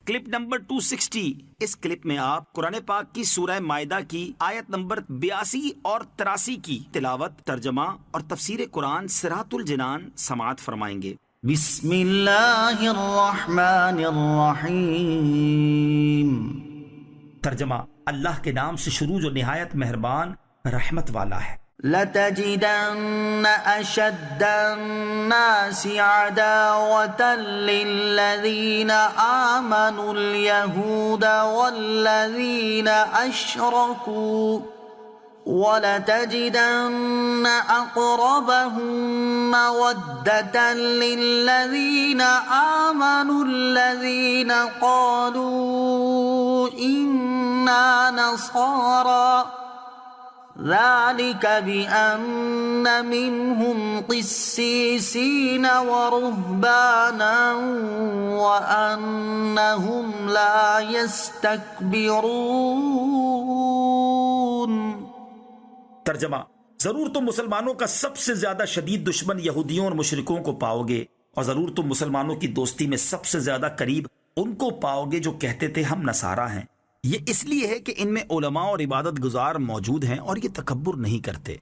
Clip number 260۔ اس clip میں آپ قرآن پاک کی سورہ مائدہ کی آیت نمبر 82 اور 83 کی تلاوت، ترجمہ اور تفسیر قرآن صراط الجنان سماعت فرمائیں گے۔ بسم اللہ الرحمن الرحیم۔ ترجمہ، اللہ کے نام سے شروع جو نہایت مہربان رحمت والا ہے۔ لَتَجِدَنَّ أَشَدَّ النَّاسِ عَدَاوَةً لِّلَّذِينَ آمَنُوا الْيَهُودَ وَالَّذِينَ أَشْرَكُوا وَلَتَجِدَنَّ أَقْرَبَهُم مَّوَدَّةً لِّلَّذِينَ آمَنُوا الَّذِينَ قَالُوا إِنَّا نَصَارَىٰ ذَلِكَ بِأَنَّ مِنْهُمْ قِسِّيسِينَ وَرُهْبَانًا وَأَنَّهُمْ لَا يَسْتَكْبِرُونَ۔ ترجمہ، ضرور تم مسلمانوں کا سب سے زیادہ شدید دشمن یہودیوں اور مشرکوں کو پاؤ گے، اور ضرور تم مسلمانوں کی دوستی میں سب سے زیادہ قریب ان کو پاؤ گے جو کہتے تھے ہم نصارہ ہیں۔ یہ اس لیے ہے کہ ان میں علماء اور عبادت گزار موجود ہیں اور یہ تکبر نہیں کرتے۔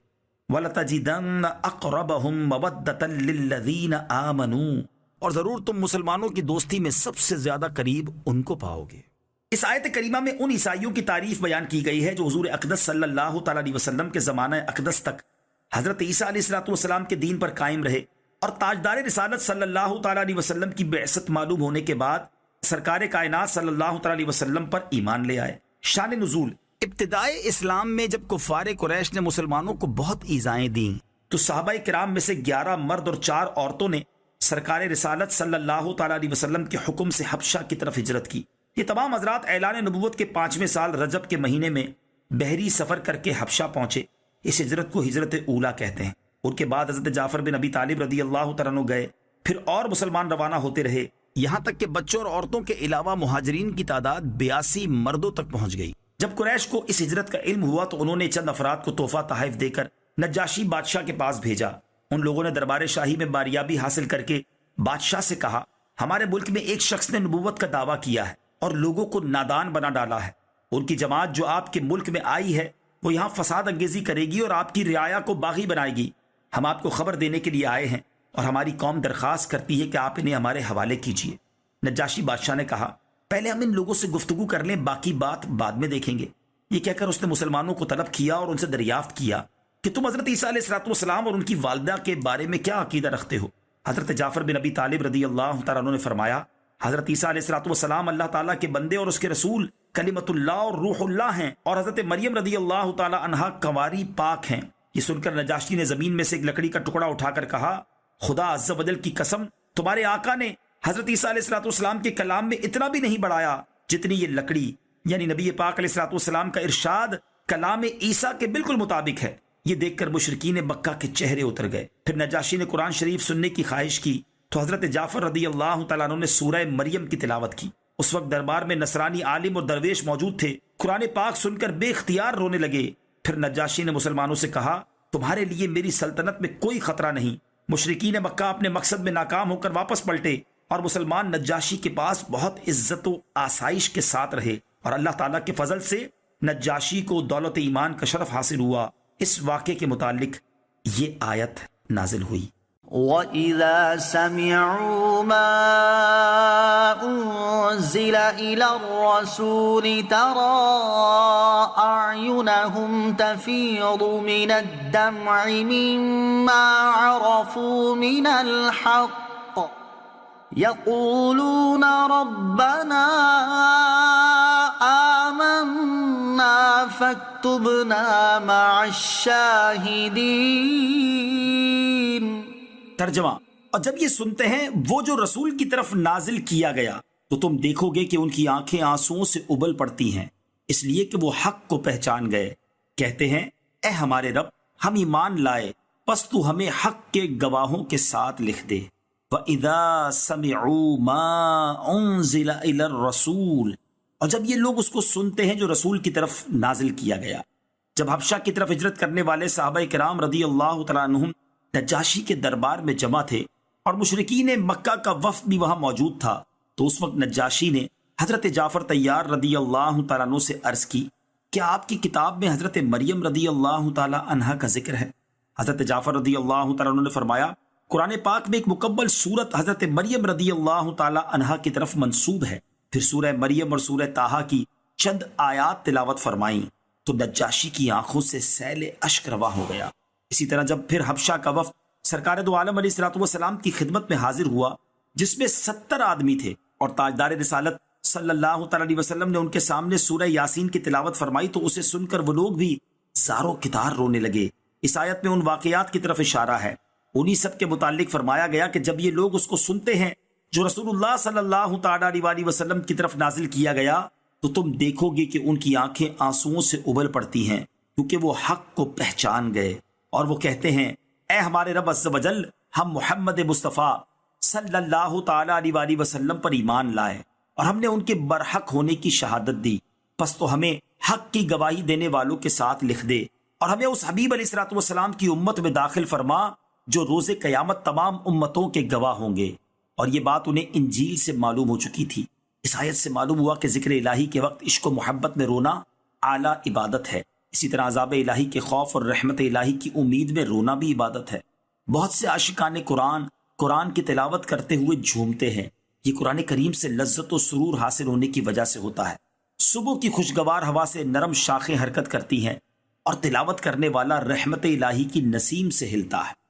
وَلَتَجِدَنَّ أَقْرَبَهُم مَّوَدَّةً لِّلَّذِينَ آمَنُوا، اور ضرور تم مسلمانوں کی دوستی میں سب سے زیادہ قریب ان کو پاؤ گے۔ اس آیت کریمہ میں ان عیسائیوں کی تعریف بیان کی گئی ہے جو حضور اقدس صلی اللہ تعالیٰ علیہ وسلم کے زمانہ اقدس تک حضرت عیسیٰ علیہ السلام کے دین پر قائم رہے، اور تاجدار رسالت صلی اللہ تعالیٰ علیہ وسلم کی بعثت معلوم ہونے کے بعد سرکار کائنات صلی اللہ تعالیٰ علیہ وسلم پر ایمان لے آئے۔ شان نزول، ابتدائے اسلام میں جب کفار قریش نے مسلمانوں کو بہت ایذائیں دیں تو صحابہ کرام میں سے 11 مرد اور 4 عورتوں نے سرکار رسالت صلی اللہ تعالیٰ علیہ وسلم کے حکم سے حبشہ کی طرف ہجرت کی۔ یہ تمام حضرات اعلان نبوت کے 5ویں سال رجب کے مہینے میں بحری سفر کر کے حبشہ پہنچے۔ اس ہجرت کو ہجرت اولا کہتے ہیں۔ ان کے بعد حضرت جعفر بن ابی طالب رضی اللہ تعالیٰ عنہ گئے، پھر اور مسلمان روانہ ہوتے رہے، یہاں تک کہ بچوں اور عورتوں کے علاوہ مہاجرین کی تعداد 82 مردوں تک پہنچ گئی۔ جب قریش کو اس ہجرت کا علم ہوا تو انہوں نے چند افراد کو تحفہ تحائف دے کر نجاشی بادشاہ کے پاس بھیجا۔ ان لوگوں نے دربار شاہی میں باریابی حاصل کر کے بادشاہ سے کہا، ہمارے ملک میں ایک شخص نے نبوت کا دعویٰ کیا ہے اور لوگوں کو نادان بنا ڈالا ہے۔ ان کی جماعت جو آپ کے ملک میں آئی ہے وہ یہاں فساد انگیزی کرے گی اور آپ کی رعایا کو باغی بنائے گی۔ ہم آپ کو خبر دینے کے لیے آئے ہیں اور ہماری قوم درخواست کرتی ہے کہ آپ انہیں ہمارے حوالے کیجیے۔ نجاشی بادشاہ نے کہا، پہلے ہم ان لوگوں سے گفتگو کر لیں، باقی بات بعد میں دیکھیں گے۔ یہ کہہ کر اس نے مسلمانوں کو طلب کیا اور ان سے دریافت کیا کہ تم حضرت عیسیٰ علیہ السلام اور ان کی والدہ کے بارے میں کیا عقیدہ رکھتے ہو؟ حضرت جعفر بن ابی طالب رضی اللہ تعالیٰ عنہ نے فرمایا، حضرت عیسیٰ علیہ السلام اللہ تعالیٰ کے بندے اور اس کے رسول کلمت اللہ اور روح اللہ ہیں، اور حضرت مریم رضی اللہ تعالیٰ عنہا کنواری پاک ہیں۔ یہ سن کر نجاشی نے زمین میں سے ایک لکڑی کا ٹکڑا اٹھا کر کہا، خدا عز و جل کی قسم، تمہارے آقا نے حضرت عیسیٰ علیہ السلام کے کلام میں اتنا بھی نہیں بڑھایا جتنی یہ لکڑی، یعنی نبی پاک علیہ السلام کا ارشاد کلام عیسیٰ کے بالکل مطابق ہے۔ یہ دیکھ کر مشرکین مکہ کے چہرے اتر گئے۔ پھر نجاشی نے قرآن شریف سننے کی خواہش کی تو حضرت جعفر رضی اللہ تعالیٰ عنہ نے سورہ مریم کی تلاوت کی۔ اس وقت دربار میں نصرانی عالم اور درویش موجود تھے، قرآن پاک سن کر بے اختیار رونے لگے۔ پھر نجاشی نے مسلمانوں سے کہا، تمہارے لیے میری سلطنت میں کوئی خطرہ نہیں۔ مشرکین مکہ اپنے مقصد میں ناکام ہو کر واپس پلٹے اور مسلمان نجاشی کے پاس بہت عزت و آسائش کے ساتھ رہے، اور اللہ تعالیٰ کے فضل سے نجاشی کو دولت ایمان کا شرف حاصل ہوا۔ اس واقعے کے متعلق یہ آیت نازل ہوئی۔ وَإِذَا سَمِعُوا مَا أُنزِلَ إِلَى الرَّسُولِ تَرَىٰ أَعْيُنَهُمْ تَفِيضُ مِنَ الدَّمْعِ مِمَّا عَرَفُوا مِنَ الْحَقِّ يَقُولُونَ رَبَّنَا آمَنَّا فَاكْتُبْنَا مَعَ الشَّاهِدِينَ۔ ترجمہ، اور جب یہ سنتے ہیں وہ جو رسول کی طرف نازل کیا گیا تو تم دیکھو گے کہ ان کی آنکھیں آنسوؤں سے ابل پڑتی ہیں، اس لیے کہ وہ حق کو پہچان گئے۔ کہتے ہیں، اے ہمارے رب، ہم ایمان لائے، پس تو ہمیں حق کے گواہوں کے ساتھ لکھ دے۔ وَإِذَا سَمِعُوا مَا أُنزِلَ إِلَى الرَّسُولِ، اور جب یہ لوگ اس کو سنتے ہیں جو رسول کی طرف نازل کیا گیا۔ جب حبشہ کی طرف ہجرت کرنے والے صحابہ کرام رضی اللہ تعالیٰ عنہم نجاشی کے دربار میں جمع تھے اور مشرکین مکہ کا وفد بھی وہاں موجود تھا، تو اس وقت نجاشی نے حضرت جعفر طیار رضی اللہ تعالیٰ عنہ سے عرض کی کیا آپ کی کتاب میں حضرت مریم رضی اللہ تعالیٰ عنہا کا ذکر ہے؟ حضرت جعفر رضی اللہ تعالیٰ عنہ نے فرمایا قرآن پاک میں ایک مکمل سورت حضرت مریم رضی اللہ تعالیٰ عنہا کی طرف منسوب ہے۔ پھر سورہ مریم اور سورہ طٰہٰ کی چند آیات تلاوت فرمائیں تو نجاشی کی آنکھوں سے سیل اشک روا ہو گیا۔ اسی طرح جب پھر حبشہ کا وفد سرکار دو عالم علیہ الصلوۃ والسلام کی خدمت میں حاضر ہوا جس میں 70 آدمی تھے اور تاجدار رسالت صلی اللہ تعالیٰ علیہ وسلم نے ان کے سامنے سورہ یاسین کی تلاوت فرمائی تو اسے سن کر وہ لوگ بھی زاروں کتار رونے لگے۔ اس آیت میں ان واقعات کی طرف اشارہ ہے، انہی سب کے متعلق فرمایا گیا کہ جب یہ لوگ اس کو سنتے ہیں جو رسول اللہ صلی اللہ تعالیٰ علیہ وسلم کی طرف نازل کیا گیا تو تم دیکھو گے کہ ان کی آنکھیں آنسوؤں سے ابل پڑتی ہیں کیونکہ وہ حق کو پہچان گئے اور وہ کہتے ہیں اے ہمارے رب عز و جل، ہم محمد مصطفیٰ صلی اللہ تعالیٰ علیہ وسلم پر ایمان لائے اور ہم نے ان کے برحق ہونے کی شہادت دی، پس تو ہمیں حق کی گواہی دینے والوں کے ساتھ لکھ دے اور ہمیں اس حبیب علیہ الصلوۃ والسلام کی امت میں داخل فرما جو روز قیامت تمام امتوں کے گواہ ہوں گے۔ اور یہ بات انہیں انجیل سے معلوم ہو چکی تھی۔ اس آیت سے معلوم ہوا کہ ذکر الہی کے وقت عشق و محبت میں رونا اعلیٰ عبادت ہے۔ اسی طرح عذاب الہی کے خوف اور رحمت الہی کی امید میں رونا بھی عبادت ہے۔ بہت سے عاشقان قرآن کی تلاوت کرتے ہوئے جھومتے ہیں، یہ قرآن کریم سے لذت و سرور حاصل ہونے کی وجہ سے ہوتا ہے۔ صبح کی خوشگوار ہوا سے نرم شاخیں حرکت کرتی ہیں اور تلاوت کرنے والا رحمت الہی کی نسیم سے ہلتا ہے۔